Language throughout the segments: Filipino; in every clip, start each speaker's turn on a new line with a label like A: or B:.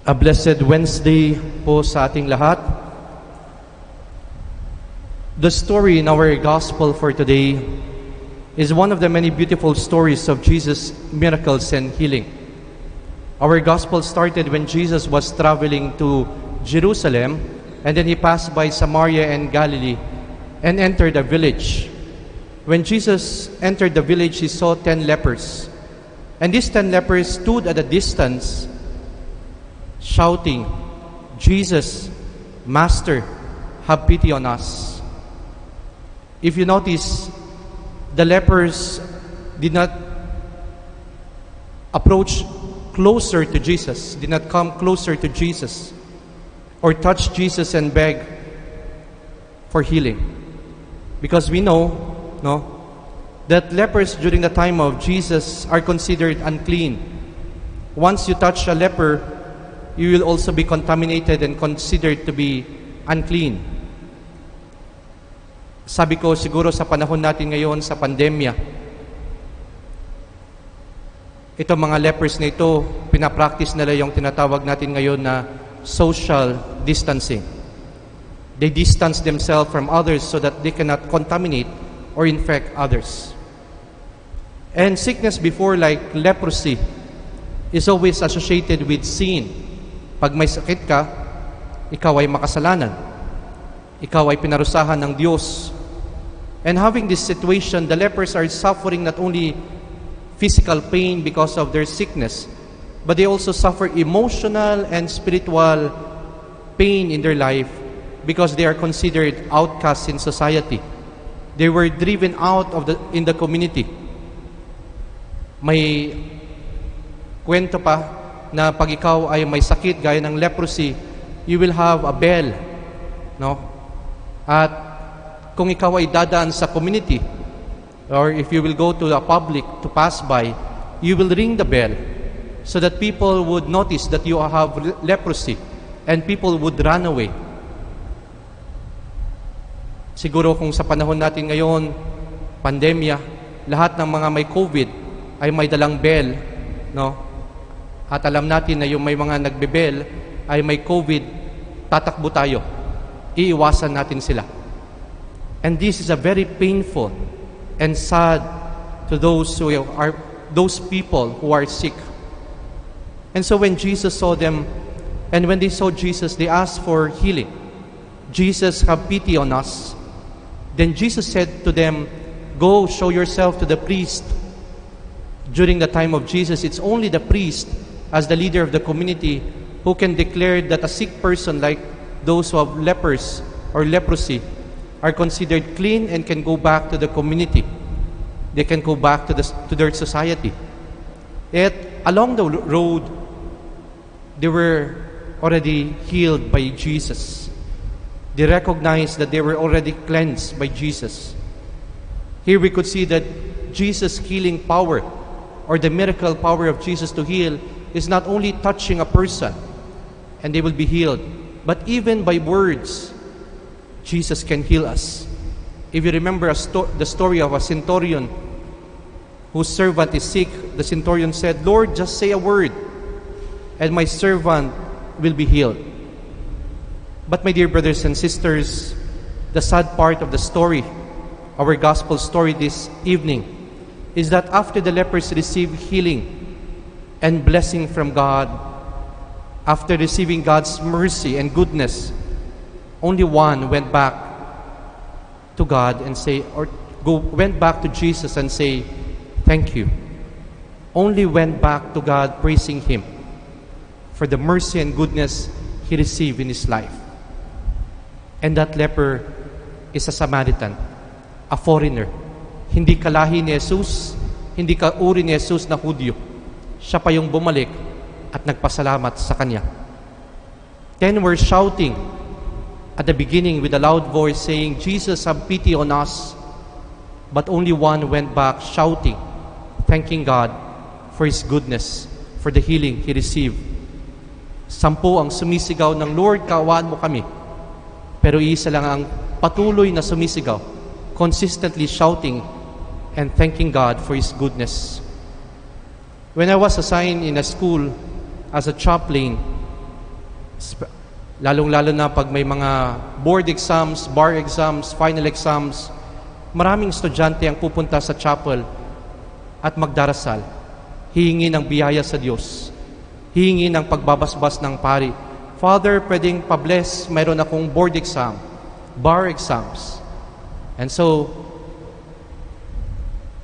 A: A blessed Wednesday po sa ating lahat. The story in our gospel for today is one of the many beautiful stories of Jesus' miracles and healing. Our gospel started when Jesus was traveling to Jerusalem, and then he passed by Samaria and Galilee and entered a village. When Jesus entered the village, he saw 10 lepers. And these 10 lepers stood at a distance shouting, "Jesus, Master, have pity on us." If you notice, the lepers did not approach closer to Jesus, did not come closer to Jesus, or touch Jesus and beg for healing. Because we know, that lepers during the time of Jesus are considered unclean. Once you touch a leper, you will also be contaminated and considered to be unclean. Sabi ko, siguro sa panahon natin ngayon sa pandemya, ito mga lepers na ito, pinapractice nila yung tinatawag natin ngayon na social distancing. They distance themselves from others so that they cannot contaminate or infect others. And sickness before, like leprosy, is always associated with sin. Pag may sakit ka, ikaw ay makasalanan. Ikaw ay pinarusahan ng Diyos. And having this situation, the lepers are suffering not only physical pain because of their sickness, but they also suffer emotional and spiritual pain in their life because they are considered outcasts in society. They were driven out in the community. May kwento pa na pag ikaw ay may sakit gaya ng leprosy, you will have a bell, At kung ikaw ay dadaan sa community, or if you will go to the public to pass by, you will ring the bell so that people would notice that you have leprosy and people would run away. Siguro kung sa panahon natin ngayon, pandemya, lahat ng mga may COVID ay may dalang bell, At alam natin na yung may mga nagbebel ay may COVID, tatakbo tayo. Iiwasan natin sila. And this is a very painful and sad to those people who are sick. And so when Jesus saw them, and when they saw Jesus, they asked for healing. "Jesus, have pity on us." Then Jesus said to them, "Go show yourself to the priest." During the time of Jesus, it's only the priest, as the leader of the community, who can declare that a sick person like those who have lepers or leprosy are considered clean and can go back to the community. They can go back to their society. Yet, along the road, they were already healed by Jesus. They recognized that they were already cleansed by Jesus. Here we could see that Jesus' healing power, or the miracle power of Jesus to heal, is not only touching a person and they will be healed, but even by words, Jesus can heal us. If you remember the story of a centurion whose servant is sick, the centurion said, "Lord, just say a word and my servant will be healed." But my dear brothers and sisters, the sad part of the story, our gospel story this evening, is that after the lepers received healing and blessing from God, after receiving God's mercy and goodness, only one went back to God and went back to Jesus and say, "Thank you." Only went back to God praising Him for the mercy and goodness he received in his life. And that leper is a Samaritan, a foreigner. Hindi kalahi ni Jesus, hindi kauri ni Jesus na Hudyo. Siya pa yung bumalik at nagpasalamat sa Kanya. Then we're shouting at the beginning with a loud voice saying, "Jesus, have pity on us." But only one went back shouting, thanking God for His goodness, for the healing he received. 10 ang sumisigaw ng, "Lord, kaawaan mo kami." Pero isa lang ang patuloy na sumisigaw, consistently shouting and thanking God for His goodness. When I was assigned in a school as a chaplain, Lalong-lalo na pag may mga board exams, bar exams, final exams, maraming estudyante ang pupunta sa chapel at magdarasal. Hihingi ng biyaya sa Diyos. Hihingi ng pagbabasbas ng pari. Father, pwedeng pa-bless, mayroon akong board exam, bar exams. And so,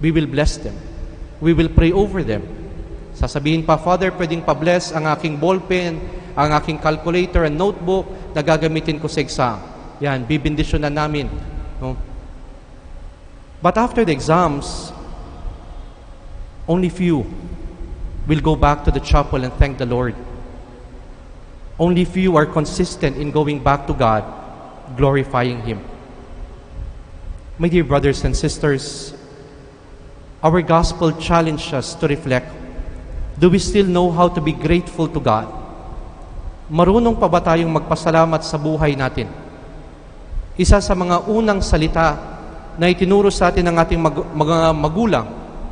A: we will bless them. We will pray over them. Sasabihin pa, Father, pwedeng pa-bless ang aking ballpen, ang aking calculator and notebook na gagamitin ko sa exam. Yan, bibindisyonan namin. No? But after the exams, only few will go back to the chapel and thank the Lord. Only few are consistent in going back to God, glorifying Him. My dear brothers and sisters, our gospel challenges us to reflect. Do we still know how to be grateful to God? Marunong pa ba tayong magpasalamat sa buhay natin? Isa sa mga unang salita na itinuro sa atin ng ating mga magulang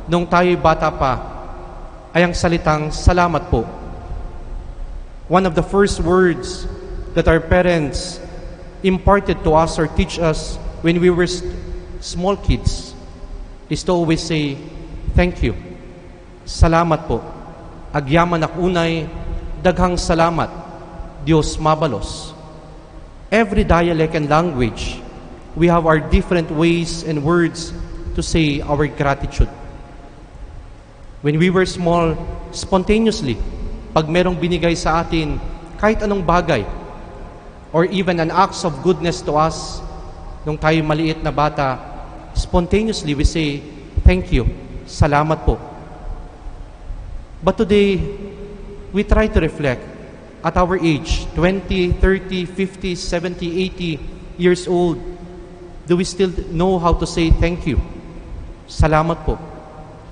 A: nung tayo'y bata pa ay ang salitang salamat po. One of the first words that our parents imparted to us or teach us when we were small kids is to always say, thank you. Salamat po. Agyaman ak unay, daghang salamat. Diyos mabalos. Every dialect and language, we have our different ways and words to say our gratitude. When we were small, spontaneously, pag merong binigay sa atin, kahit anong bagay, or even an acts of goodness to us, nung tayo maliit na bata, spontaneously we say, thank you, salamat po. But today, we try to reflect. At our age, 20, 30, 50, 70, 80 years old, do we still know how to say thank you? Salamat po.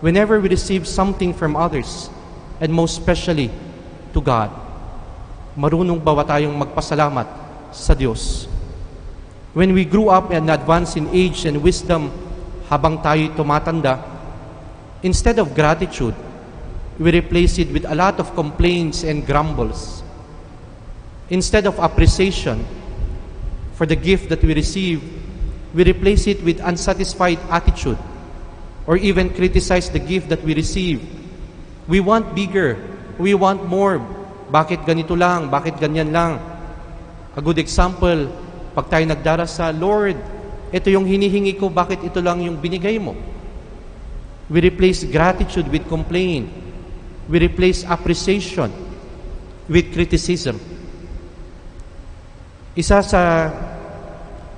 A: Whenever we receive something from others, and most especially to God, marunong ba tayong magpasalamat sa Diyos? When we grew up and advance in age and wisdom, habang tayo tumatanda, instead of gratitude, we replace it with a lot of complaints and grumbles. Instead of appreciation for the gift that we receive, we replace it with unsatisfied attitude or even criticize the gift that we receive. We want bigger. We want more. Bakit ganito lang? Bakit ganyan lang? A good example, pag tayo nagdarasal, Lord, ito yung hinihingi ko, bakit ito lang yung binigay mo? We replace gratitude with complaint. We replace appreciation with criticism. Isa sa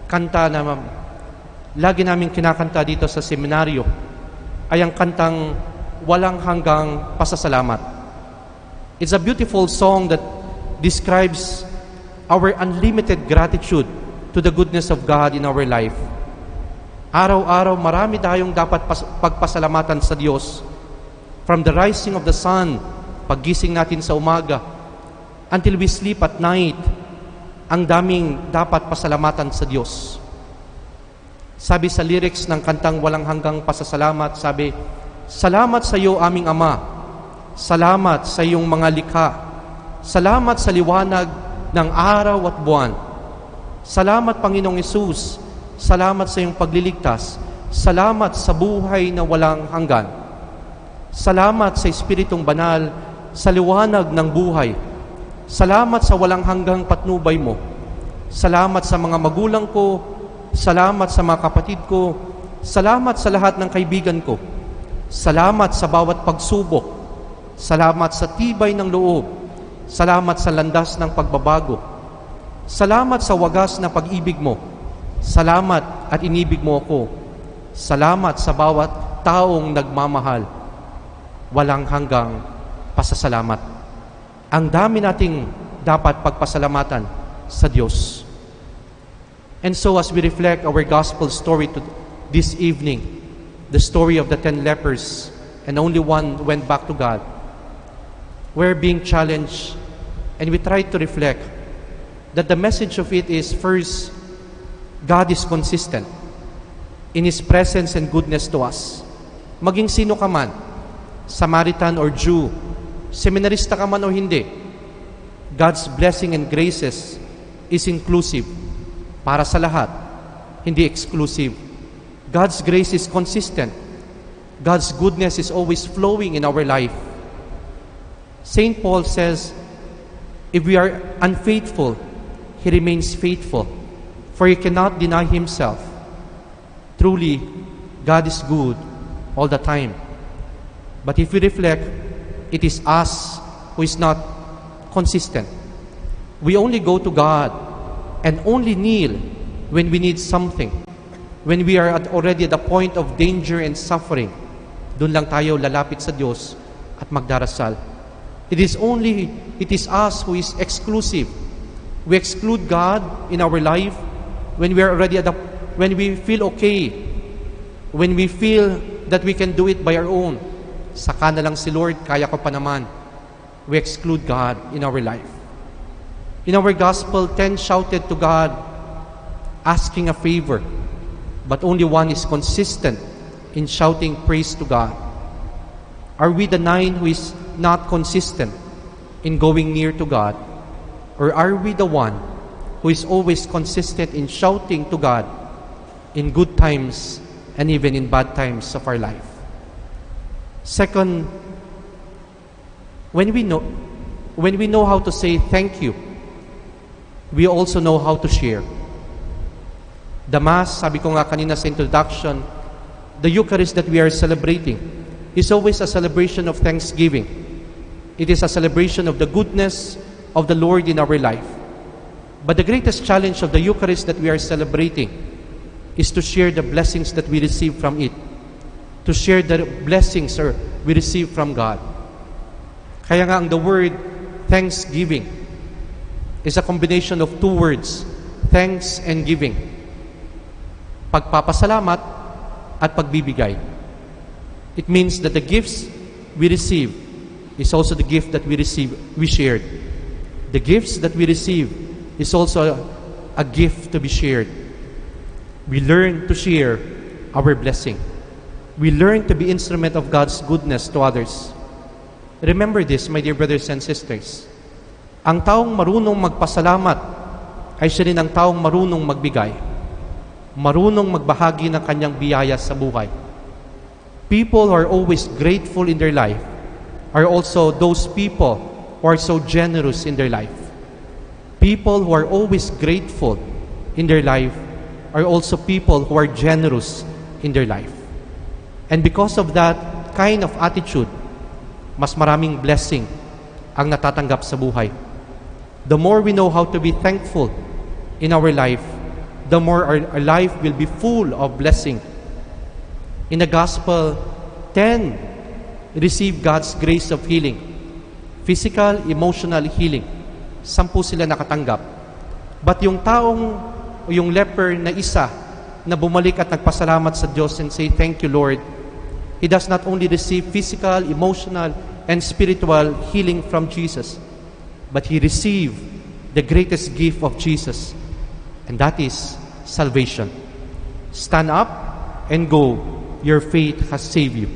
A: kanta na lagi namin kinakanta dito sa seminaryo ay ang kantang Walang Hanggang Pasasalamat. It's a beautiful song that describes our unlimited gratitude to the goodness of God in our life. Araw-araw, marami tayong dapat pagpasalamatan sa Diyos. From the rising of the sun, paggising natin sa umaga, until we sleep at night, ang daming dapat pasalamatan sa Diyos. Sabi sa lyrics ng kantang Walang Hanggang Pasasalamat, sabi, salamat sa iyo aming Ama, salamat sa iyong mga likha, salamat sa liwanag ng araw at buwan, salamat Panginoong Hesus, salamat sa iyong pagliligtas, salamat sa buhay na walang hanggan, salamat sa Espiritong Banal, sa liwanag ng buhay, salamat sa walang hanggang patnubay mo. Salamat sa mga magulang ko. Salamat sa mga kapatid ko. Salamat sa lahat ng kaibigan ko. Salamat sa bawat pagsubok. Salamat sa tibay ng loob. Salamat sa landas ng pagbabago. Salamat sa wagas na pag-ibig mo. Salamat at inibig mo ako. Salamat sa bawat taong nagmamahal. Walang hanggang pasasalamat. Ang dami nating dapat pagpasalamatan sa Diyos. And so as we reflect our gospel story to this evening, the story of the 10 lepers, and only one went back to God, we're being challenged, and we try to reflect that the message of it is, first, God is consistent in His presence and goodness to us. Maging sino ka man, Samaritan or Jew, seminarista ka man o hindi, God's blessing and graces is inclusive, para sa lahat, hindi exclusive. God's grace is consistent. God's goodness is always flowing in our life. St. Paul says, if we are unfaithful, he remains faithful, for he cannot deny himself. Truly, God is good all the time. But if we reflect, it is us who is not consistent. We only go to God and only kneel when we need something. When we are already at the point of danger and suffering, doon lang tayo lalapit sa Diyos at magdarasal. It is us who is exclusive. We exclude God in our life when we are already when we feel okay, when we feel that we can do it by our own. Saka na lang si Lord, kaya ko pa naman. We exclude God in our life. In our gospel, 10 shouted to God, asking a favor, but only one is consistent in shouting praise to God. Are we the 9 who is not consistent in going near to God? Or are we the one who is always consistent in shouting to God in good times and even in bad times of our life? Second, when we know how to say thank you, we also know how to share. The Mass, sabi ko nga kanina sa introduction, the Eucharist that we are celebrating is always a celebration of thanksgiving. It is a celebration of the goodness of the Lord in our life. But the greatest challenge of the Eucharist that we are celebrating is to share the blessings that we receive from it. To share the blessings we receive from God. Kaya nga ang the word thanksgiving is a combination of 2 words, thanks and giving. Pagpapasalamat at pagbibigay. It means that the gifts we receive is also the gift that we shared. The gifts that we receive is also a gift to be shared. We learn to share our blessing. We learn to be instrument of God's goodness to others. Remember this, my dear brothers and sisters. Ang taong marunong magpasalamat ay siya rin ang taong marunong magbigay. Marunong magbahagi ng kanyang biyaya sa buhay. People who are always grateful in their life are also those people who are so generous in their life. People who are always grateful in their life are also people who are generous in their life. And because of that kind of attitude, mas maraming blessing ang natatanggap sa buhay. The more we know how to be thankful in our life, the more our life will be full of blessing. In the gospel, 10 receive God's grace of healing. Physical, emotional healing. 10 sila nakatanggap. But yung yung leper na isa na bumalik at nagpasalamat sa Diyos and say, thank you, Lord, he does not only receive physical, emotional, and spiritual healing from Jesus, but he received the greatest gift of Jesus, and that is salvation. Stand up and go. Your faith has saved you.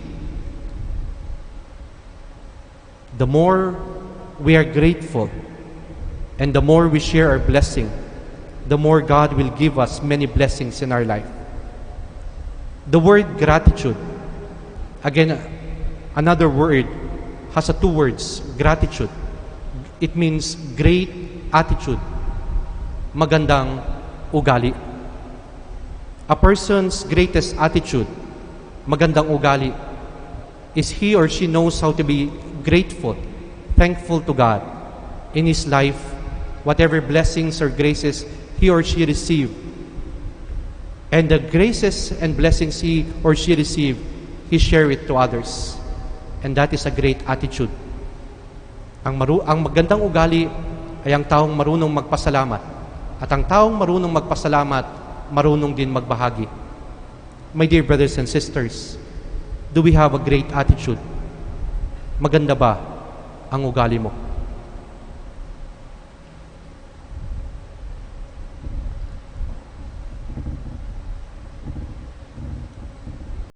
A: The more we are grateful and the more we share our blessing, the more God will give us many blessings in our life. The word gratitude, again, another word, has 2 words, gratitude. It means great attitude, magandang ugali. A person's greatest attitude, magandang ugali, is he or she knows how to be grateful, thankful to God in his life, whatever blessings or graces he or she received. And the graces and blessings he or she received, he share it to others. And that is a great attitude. Ang magandang ugali ay ang taong marunong magpasalamat. At ang taong marunong magpasalamat, marunong din magbahagi. My dear brothers and sisters, do we have a great attitude? Maganda ba ang ugali mo?